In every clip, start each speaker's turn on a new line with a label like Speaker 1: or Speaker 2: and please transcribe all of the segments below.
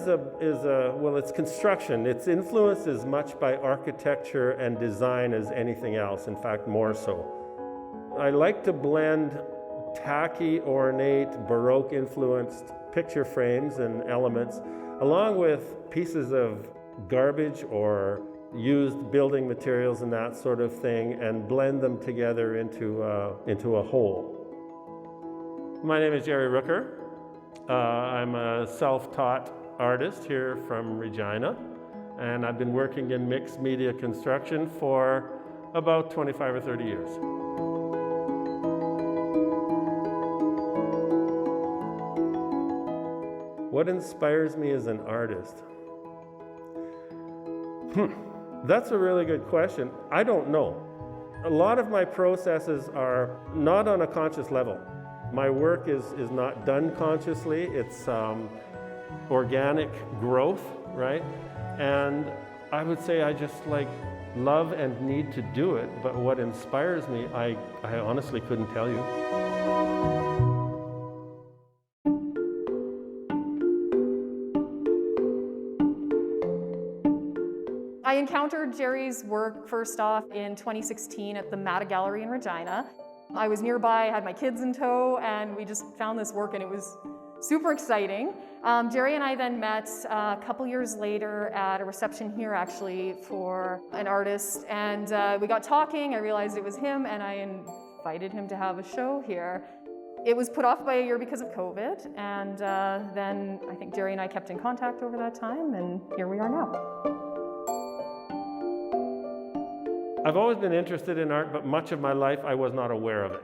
Speaker 1: well, it's construction. Its influence is much by architecture and design as anything else, in fact, more so. I like to blend tacky, ornate, baroque influenced picture frames and elements, along with pieces of garbage or used building materials and that sort of thing, and blend them together into a whole. My name is Gerry Ruecker. I'm a self-taught artist here from Regina, and I've been working in mixed media construction for about 25 or 30 years. What inspires me as an artist? That's a really good question. I don't know. A lot of my processes are not on a conscious level. My work is not done consciously. It's organic growth, right? And I would say I just love and need to do it, but what inspires me, I honestly couldn't tell you.
Speaker 2: I encountered Gerry's work first off in 2016 at the Mata Gallery in Regina. I was nearby, I had my kids in tow, and we just found this work and it was super exciting. Gerry and I then met a couple years later at a reception here actually for an artist, and we got talking. I realized it was him and I invited him to have a show here. It was put off by a year because of COVID, and then I think Gerry and I kept in contact over that time, and here we are now.
Speaker 1: I've always been interested in art, but much of my life I was not aware of it.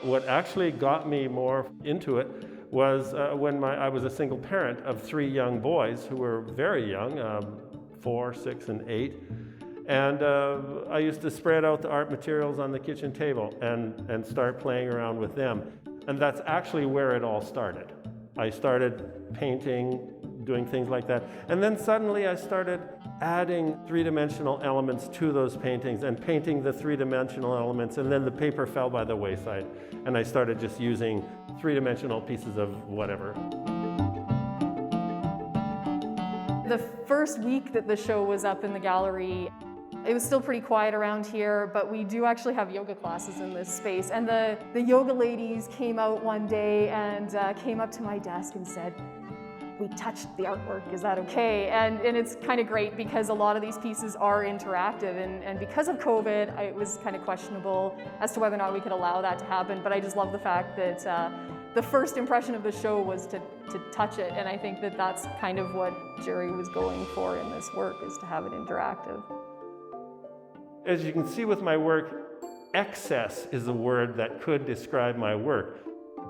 Speaker 1: What actually got me more into it was when I was a single parent of 3 young boys who were very young, 4, 6, and 8. And I used to spread out the art materials on the kitchen table and start playing around with them. And that's actually where it all started. I started painting, doing things like that. And then suddenly I started adding 3-dimensional elements to those paintings and painting the 3-dimensional elements, and then the paper fell by the wayside. And I started just using 3-dimensional pieces of whatever.
Speaker 2: The first week that the show was up in the gallery, it was still pretty quiet around here, but we do actually have yoga classes in this space. And the yoga ladies came out one day and came up to my desk and said, "We touched the artwork, is that okay?" And it's kind of great because a lot of these pieces are interactive, and because of COVID, it was kind of questionable as to whether or not we could allow that to happen, but I just love the fact that the first impression of the show was to touch it, and I think that that's kind of what Gerry was going for in this work, is to have it interactive.
Speaker 1: As you can see with my work, excess is a word that could describe my work,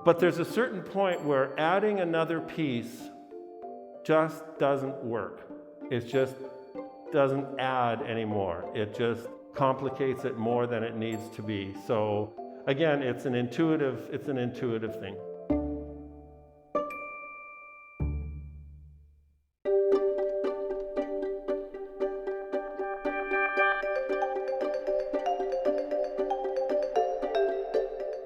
Speaker 1: but there's a certain point where adding another piece just doesn't work. It just doesn't add anymore. It just complicates it more than it needs to be. So again, it's an intuitive thing.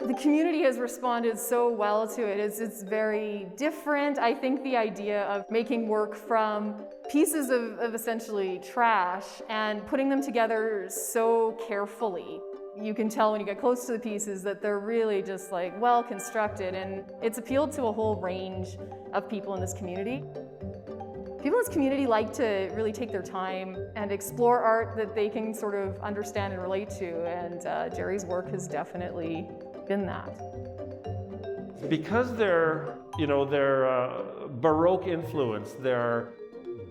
Speaker 2: The community has responded so well to it. It's very different. I think the idea of making work from pieces of essentially trash and putting them together so carefully. You can tell when you get close to the pieces that they're really just well constructed, and it's appealed to a whole range of people in this community. People in this community like to really take their time and explore art that they can sort of understand and relate to, and Gerry's work has definitely been that.
Speaker 1: Because they're baroque influence, they're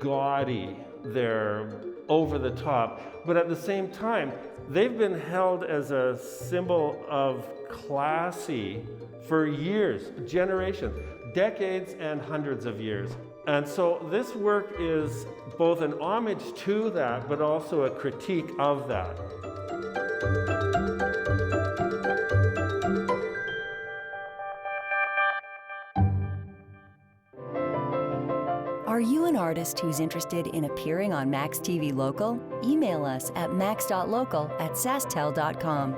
Speaker 1: gaudy, they're over the top, but at the same time, they've been held as a symbol of classy for years, generations, decades and hundreds of years. And so this work is both an homage to that, but also a critique of that.
Speaker 3: Are you an artist who's interested in appearing on maxTV Local? Email us at max.local@sastel.com.